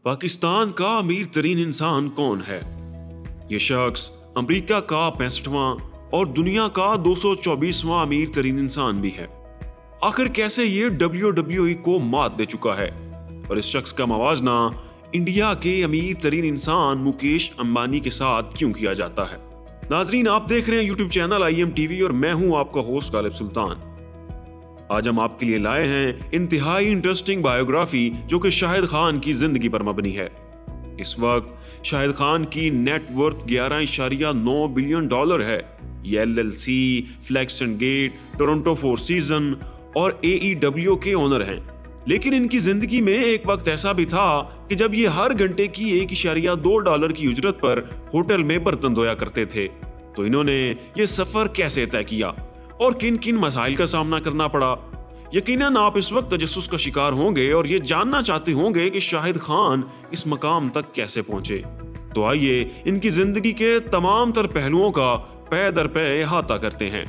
पाकिस्तान का अमीर तरीन इंसान कौन है? ये शख्स अमेरिका का 65वां और दुनिया का 224वां अमीर तरीन इंसान भी है। आखिर कैसे ये WWE को मात दे चुका है और इस शख्स का मवाजना इंडिया के अमीर तरीन इंसान मुकेश अंबानी के साथ क्यों किया जाता है? नाजरीन, आप देख रहे हैं YouTube चैनल IM TV और मैं हूं आपका होस्ट गालिब सुल्तान। आज हम आपके लिए लाए हैं इंतहाई इंटरेस्टिंग बायोग्राफी जो कि शाहिद खान की जिंदगी पर मबनी है। इस वक्त शाहिद खान की नेटवर्थ 11.9 बिलियन डॉलर है। ये LLC, flex and gate, Toronto four season और AEW के ओनर हैं। लेकिन इनकी जिंदगी में एक वक्त ऐसा भी था कि जब ये हर घंटे की $1.2 की उजरत पर होटल में बर्तन धोया करते थे। तो इन्होंने ये सफर कैसे तय किया और किन किन मसाइल का सामना करना पड़ा? यकीनन आप इस वक्त तजस्सुस का शिकार होंगे और ये जानना चाहते होंगे कि शाहिद खान इस मकाम तक कैसे पहुंचे। तो आइए इनकी जिंदगी के तमाम तर पहलुओं का पै दर पै अहाता करते हैं।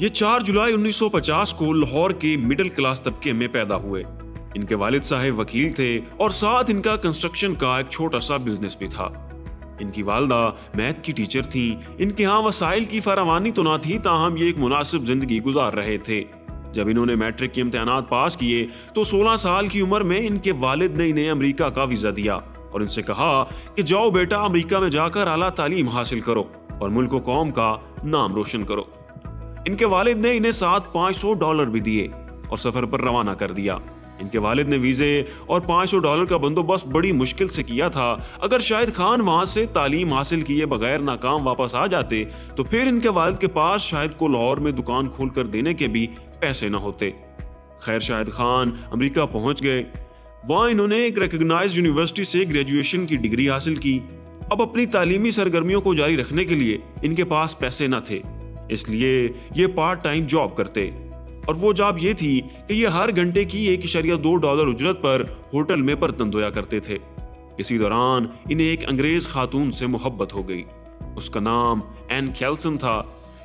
ये 4 जुलाई 1950 को लाहौर के मिडिल क्लास तबके में पैदा हुए। इनके वालिद साहब वकील थे और साथ इनका कंस्ट्रक्शन का एक छोटा सा बिजनेस भी था। इनकी वालदा मैथ की टीचर थी। इनके यहाँ वसाइल की फरावानी तो ना थी, ताहम ये एक मुनासिब जिंदगी गुजार रहे थे। जब इन्होंने मैट्रिक के इम्तिहानात पास किए तो 16 साल की उम्र में इनके वालिद ने इन्हें अमेरिका का वीजा दिया और इनसे कहा कि जाओ बेटा, अमेरिका में जाकर आला तालीम हासिल करो और मुल्क व कौम का नाम रोशन करो। इनके वालिद ने इन्हें साथ $500 भी दिए और सफर पर रवाना कर दिया। इनके वालिद ने वीजे और $500 का बंदोबस्त बड़ी मुश्किल से किया था। अगर शाहिद खान वहां से तालीम हासिल किए बगैर नाकाम वापस आ जाते तो फिर इनके वालिद के पास शाहिद को लाहौर में दुकान खोलकर देने के भी पैसे न होते। खैर, शाहिद खान अमेरिका पहुंच गए। वहां इन्होंने एक रिकॉग्नाइज्ड यूनिवर्सिटी से ग्रेजुएशन की डिग्री हासिल की। अब अपनी तालीमी सरगर्मियों को जारी रखने के लिए इनके पास पैसे न थे, इसलिए ये पार्ट टाइम जॉब करते और वो जॉब ये थी कि ये हर घंटे की $1.2 उजरत पर होटल में बर्तन धोया करते थे। इसी दौरान इन्हें एक अंग्रेज खातून से मोहब्बत हो गई। उसका नाम एन कैल्सन था।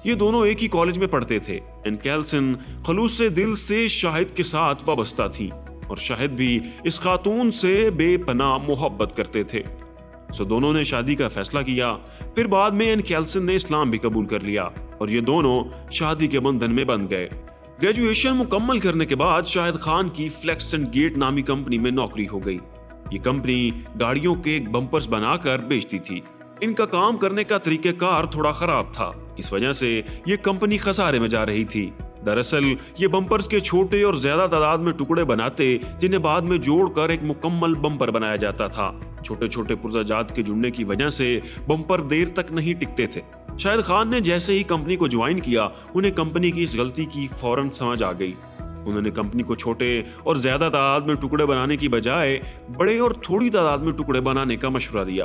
ये दोनों एक ही कॉलेज में पढ़ते थे। एन कैल्सन खलूस से दिल से शाहिद के साथ वाबस्ता थी और शाहिद भी इस खातून से बेपनाह मोहब्बत करते थे। सो दोनों ने शादी का फैसला किया। फिर बाद में एन कैल्सन ने इस्लाम भी कबूल कर लिया और ये दोनों शादी के बंधन में बंध गए। ग्रेजुएशन मुकम्मल करने के बाद शाहिद खान की फ्लेक्स एंड गेट नामी कंपनी में नौकरी हो गई। ये कंपनी गाड़ियों के बम्पर्स बनाकर बेचती थी। इनका काम करने का तरीकेकार थोड़ा खराब था, इस वजह से ये कंपनी खसारे में जा रही थी। दरअसल ये बम्पर्स के छोटे और ज्यादा तादाद में टुकड़े बनाते जिन्हें बाद में जोड़कर एक मुकम्मल बम्पर बनाया जाता था। छोटे छोटे पुर्जाजात के जुड़ने की वजह से बम्पर देर तक नहीं टिकते थे। शाहिद खान ने जैसे ही कंपनी को ज्वाइन किया, उन्हें कंपनी की इस गलती की फौरन समझ आ गई। उन्होंने कंपनी को छोटे और ज्यादा तादाद में टुकड़े बनाने की बजाय बड़े और थोड़ी तादाद में टुकड़े बनाने का मशवरा दिया,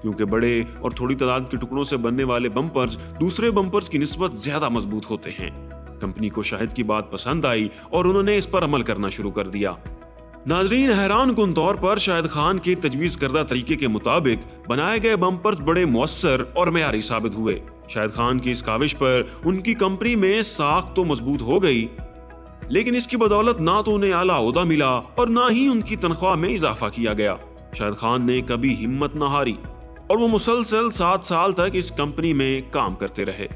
क्योंकि बड़े और थोड़ी तादाद के टुकड़ों से बनने वाले बम्पर्स दूसरे बम्पर्स की निस्बत ज्यादा मजबूत होते हैं। कंपनी को शाहिद की बात पसंद आई और उन्होंने इस पर अमल करना शुरू कर दिया। नाजरीन, हैरान कुन तौर पर शाहिद खान के तजवीज़ करदा तरीके के मुताबिक बनाए गए बम्पर्स बड़े मुअस्सर और मेयारी साबित हुए। शाहिद खान की इस काविश पर उनकी कंपनी में साख तो मजबूत हो गई, लेकिन इसकी बदौलत ना तो उन्हें आला ओहदा मिला और ना ही उनकी तनख्वाह में इजाफा किया गया। शाहिद खान ने कभी हिम्मत न हारी और वो मुसलसल 7 साल तक इस कंपनी में काम करते रहे।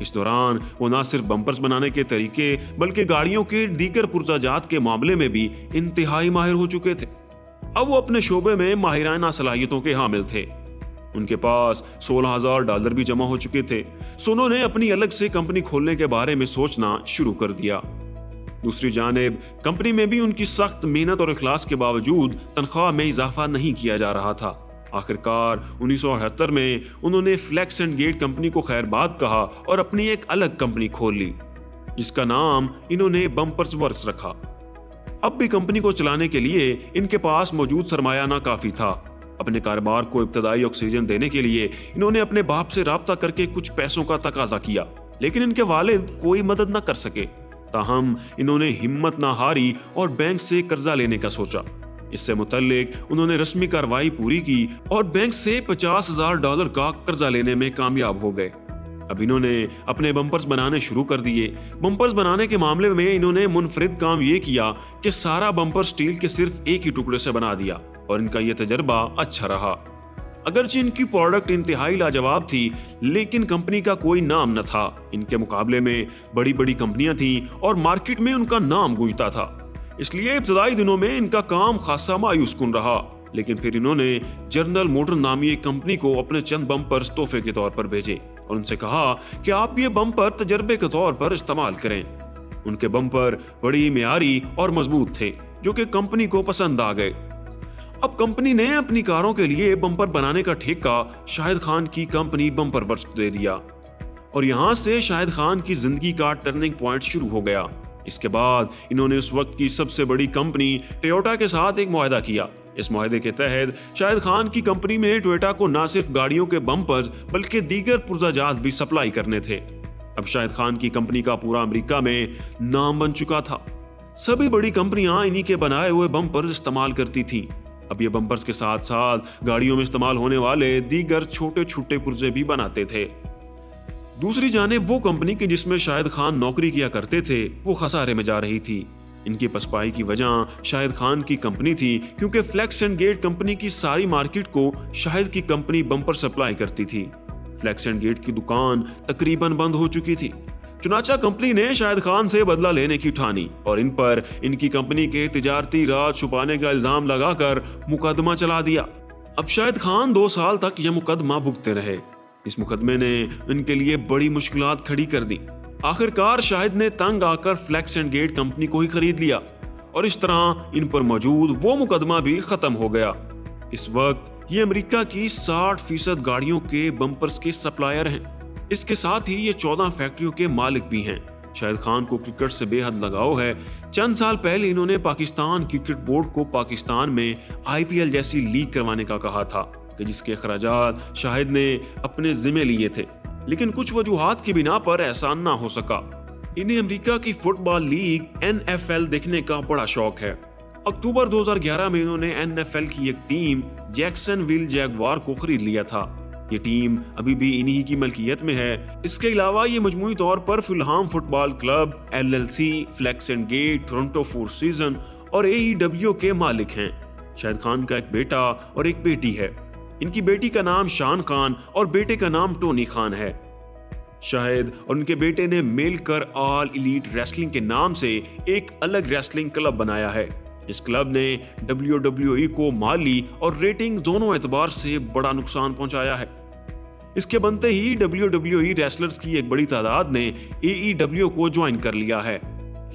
इस दौरान वो न सिर्फ बम्पर्स बनाने के तरीके बल्कि गाड़ियों के दीगर पुर्जाजात के मामले में भी इंतहाई माहिर हो चुके थे। अब वो अपने शोबे में माहिराना सलाहियतों के हामिल थे। उनके पास $16,000 भी जमा हो चुके थे। सो उन्होंने अपनी अलग से कंपनी खोलने के बारे में सोचना शुरू कर दिया। दूसरी जानिब कंपनी में भी उनकी सख्त मेहनत और इखलास के बावजूद तनख्वाह में इजाफा नहीं किया जा रहा था। आखिरकार 1978 में उन्होंने फ्लेक्स एंड गेट कंपनी को खैरबाद कहा और अपनी एक अलग कंपनी खोल ली, जिसका नाम इन्होंने बम्पर्स वर्क्स रखा। अब भी कंपनी को चलाने के लिए इनके पास मौजूद सरमाया ना काफी था। अपने कारोबार को इब्तदाई ऑक्सीजन देने के लिए इन्होंने अपने बाप से राब्ता करके कुछ पैसों का तकाजा किया, लेकिन इनके वालिद कोई मदद न कर सके। ताहम इन्होंने हिम्मत ना हारी और बैंक से कर्जा लेने का सोचा। इससे मुतल्लिक उन्होंने रस्मी कार्रवाई पूरी की और बैंक से $50,000 का कर्जा लेने में कामयाब हो गए। अब इन्होंने अपने बम्पर्स बनाने शुरू कर दिए। बम्पर्स बनाने के मामले में इन्होंने मुनफरिद काम ये किया कि सारा बम्पर स्टील के सिर्फ एक ही टुकड़े से बना दिया और इनका यह तजर्बा अच्छा रहा। अगरचे इनकी प्रोडक्ट इंतहाई लाजवाब थी, लेकिन कंपनी का कोई नाम न था। इनके मुकाबले में बड़ी बड़ी कंपनियां थीं और मार्केट में उनका नाम गूंजता था। इसलिए इब्तदाई दिनों में इनका काम खासा मायूसकुन रहा। लेकिन फिर इन्होंने जनरल मोटर नामी एक कंपनी को अपने चंद बम्पर्स तोहफे के तौर पर भेजे और उनसे कहा कि आप ये बम्पर तजर्बे के तौर पर इस्तेमाल करें। उनके बम्पर बड़ी मियारी और मजबूत थे, जो कि कंपनी को पसंद आ गए। अब कंपनी ने अपनी कारों के लिए बम्पर बनाने का ठेका शाहिद खान की कंपनी बम्पर वर्क्स को दे दिया और यहां से शाहिद खान की जिंदगी का टर्निंग पॉइंट शुरू हो गया। इसके बाद इन्होंने उस वक्त की सबसे बड़ी कंपनी टोयोटा के साथ एक मुआहदा किया। इस मुआहदे के तहत शाहिद खान की कंपनी में टोयोटा को न सिर्फ गाड़ियों के बम्पर्स बल्कि दीगर पुर्जाजात भी सप्लाई करने थे। अब शाहिद खान की कंपनी का पूरा अमेरिका में नाम बन चुका था। सभी बड़ी कंपनियां इन्हीं के बनाए हुए बम्पर्स इस्तेमाल करती थीं। अब ये बम्पर्स के साथ साथ गाड़ियों में इस्तेमाल होने वाले दीगर छोटे छोटे पुर्जे भी बनाते थे। दूसरी जानिब वो कंपनी की जिसमें शाहिद खान नौकरी किया करते थे, वो खसारे में जा रही थी। इनकी पसपाई की वजह शाहिद खान की कंपनी थी, क्योंकि फ्लेक्स एंड गेट कंपनी की सारी मार्केट को शाहिद की कंपनी बम्पर सप्लाई करती थी। फ्लेक्स एंड गेट की दुकान तकरीबन बंद हो चुकी थी। चुनाचा कंपनी ने शाहिद खान से बदला लेने की ठानी और इन पर इनकी कंपनी के तिजारती राज छुपाने का इल्जाम लगाकर मुकदमा चला दिया। अब शाहिद खान 2 साल तक यह मुकदमा भुगते रहे। इस मुकदमे ने इनके लिए बड़ी मुश्किलात खड़ी कर दी। आखिरकार शाहिद ने तंग आकर फ्लेक्स एंड गेट कंपनी को ही खरीद लिया और इस तरह इन पर मौजूद वो मुकदमा भी खत्म हो गया। इस वक्त ये अमेरिका की 60% गाड़ियों के बम्पर्स के सप्लायर हैं। इसके साथ ही ये 14 फैक्ट्रियों के मालिक भी हैं। शाहिद खान को क्रिकेट से बेहद लगाव है। चंद साल पहले इन्होंने पाकिस्तान क्रिकेट बोर्ड को पाकिस्तान में IPL जैसी लीग करवाने का कहा था, कि जिसके अखराजात शाहिद ने अपने जिम्मे लिए थे, लेकिन कुछ वजूहात की बिना पर ऐसा ना हो सका। इन्हें अमेरिका की फुटबॉल लीग NFL देखने का बड़ा शौक है। अक्टूबर 2011 में इन्होंने NFL की एक टीम जैक्सनविल जैगवार को खरीद लिया था। ये टीम अभी भी इन्हीं की मलकियत में है। इसके अलावा ये मजमूई तौर पर Fulham football club, LLC, flex and gate, Toronto four season और AEW के मालिक हैं। शाहिद खान का एक बेटा और एक बेटी है। इनकी बेटी का नाम शान खान और बेटे का नाम टोनी खान है। शाहिद और उनके बेटे ने मिलकर ऑल एलीट रेसलिंग के नाम से एक अलग रेसलिंग क्लब बनाया है। इस क्लब ने WWE को माली और रेटिंग दोनों एतबार से बड़ा नुकसान पहुंचाया है। इसके बनते ही WWE रेसलर्स की एक बड़ी तादाद ने AEW को ज्वाइन कर लिया है।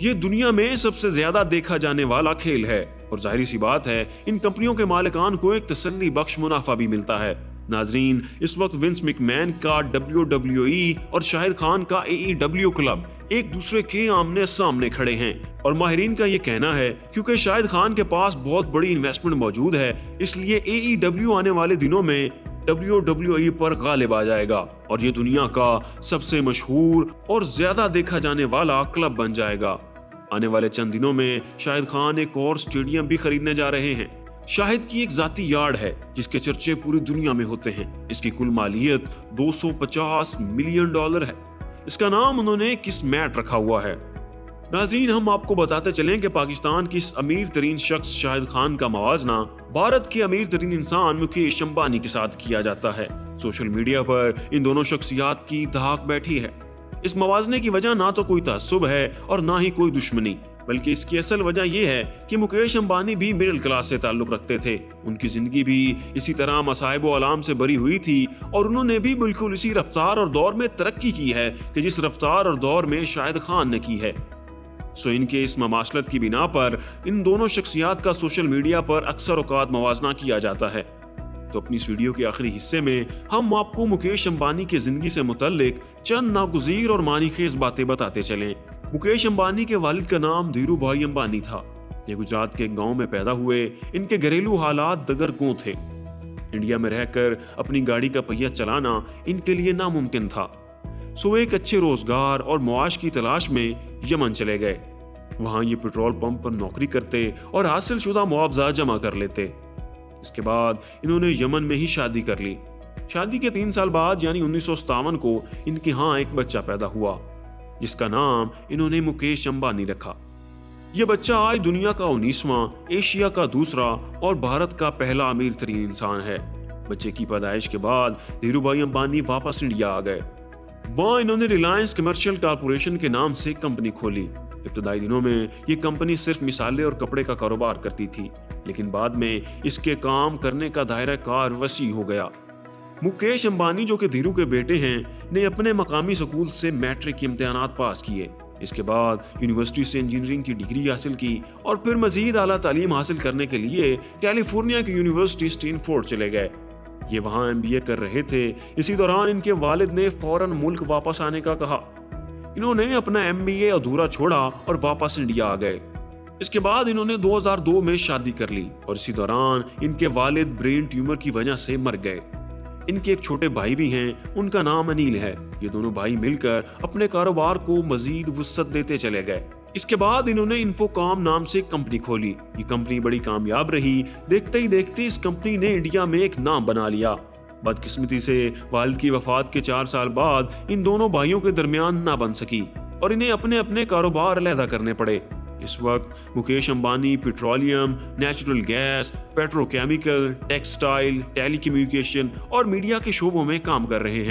ये दुनिया में सबसे ज्यादा देखा जाने वाला खेल है और जाहिर सी बात है इन कंपनियों के मालिकान को एक तसल्ली बख्श मुनाफा भी मिलता है। नाजरीन, इस वक्त विंस मैकमैन का WWE और शाहिद खान का AEW क्लब एक दूसरे के आमने सामने खड़े हैं और माहिरीन का ये कहना है क्योंकि शाहिद खान के पास बहुत बड़ी इन्वेस्टमेंट मौजूद है, इसलिए AEW आने वाले दिनों में WWE पर गालिब आ जाएगा और ये दुनिया का सबसे मशहूर और ज्यादा देखा जाने वाला क्लब बन जाएगा। आने वाले चंद दिनों में शाहिद खान एक और स्टेडियम भी खरीदने जा रहे हैं। शाहिद की एक जाती यार्ड है जिसके चर्चे पूरी दुनिया में होते हैं। इसकी कुल मालियत $250 मिलियन है। इसका नाम उन्होंने किस्मैट रखा हुआ है। नाज़रीन, हम आपको बताते चलें कि पाकिस्तान की इस अमीर तरीन शख्स शाहिद खान का मवाजना भारत के अमीर तरीन इंसान मुकेश अंबानी के साथ किया जाता है। सोशल मीडिया पर इन दोनों शख्सियात की दहाक बैठी है। इस मवाजने की वजह ना तो कोई तासुब है और ना ही कोई दुश्मनी, बल्कि इसकी असल वजह यह है कि मुकेश अंबानी भी मिडिल क्लास से ताल्लुक रखते थे। उनकी जिंदगी भी इसी तरह मसाइब व आलाम से भरी हुई थी और उन्होंने भी बिल्कुल इसी रफ्तार और दौर में तरक्की की है कि जिस रफ्तार और दौर में शाहिद खान ने की है। सो इनके इस ममासलत की बिना पर इन दोनों शख्सियात का सोशल मीडिया पर अक्सर औकात मवाजना किया जाता है। तो अपनी इस वीडियो के आखिरी हिस्से में हम आपको मुकेश अंबानी की जिंदगी से मुतल्लिक चंद नागुज़ीर और मानीखेज बातें बताते चलें। मुकेश अंबानी के वालिद का नाम धीरू भाई अंबानी था। ये गुजरात के गांव में पैदा हुए। इनके घरेलू हालात दगरगों थे। इंडिया में रहकर अपनी गाड़ी का पहिया चलाना इनके लिए नामुमकिन था। सो एक अच्छे रोजगार और मुआश की तलाश में यमन चले गए। वहां ये पेट्रोल पंप पर नौकरी करते और हासिल शुदा मुआवजा जमा कर लेते। इसके बाद इन्होंने यमन में ही शादी कर ली। शादी के 3 साल बाद यानी 1957 को इनके यहाँ एक बच्चा पैदा हुआ जिसका नाम इन्होंने मुकेश अंबानी रखा। ये बच्चा आज दुनिया का 19वां, एशिया का दूसरा और भारत का पहला अमीर तरीन इंसान है। बच्चे की पैदाइश के बाद धीरूभाई अंबानी वापस इंडिया आ गए। वहां इन्होंने रिलायंस कमर्शियल कॉरपोरेशन के नाम से कंपनी खोली। इब्तदाई दिनों में ये कंपनी सिर्फ मिसाले और कपड़े का कारोबार करती थी, लेकिन बाद में इसके काम करने का दायरा कार वसी हो गया। मुकेश अंबानी, जो कि धीरू के बेटे हैं, ने अपने मकामी स्कूल से मैट्रिक के इम्तिहानात पास किए। इसके बाद यूनिवर्सिटी से इंजीनियरिंग की डिग्री हासिल की और फिर मजीद आला तालीम हासिल करने के लिए कैलिफोर्निया की यूनिवर्सिटी स्टैनफोर्ड चले गए। ये वहां एमबीए कर रहे थे। इसी दौरान इनके वालिद ने फौरन मुल्क वापस आने का कहा। इन्होंने अपना एमबीए अधूरा छोड़ा और वापस इंडिया आ गए। इसके बाद इन्होंने 2002 में शादी कर ली और इसी दौरान इनके वालिद ब्रेन ट्यूमर की वजह से मर गए। इनके एक छोटे भाई भी हैं, उनका नाम अनिल है। ये दोनों भाई मिलकर अपने कारोबार को मजीद वुसअत देते चले गए। इसके बाद इन्होंने इन्फोकॉम नाम से कंपनी खोली। ये कंपनी बड़ी कामयाब रही। देखते ही देखते इस कंपनी ने इंडिया में एक नाम बना लिया। बदकिस्मती से वालिद की वफात के 4 साल बाद इन दोनों भाइयों के दरमियान ना बन सकी और इन्हें अपने अपने कारोबार अलहदा करने पड़े। इस वक्त Mukesh Ambani petroleum, natural gas, petrochemical, textile, telecommunication और मीडिया के शोबों में काम कर रहे हैं।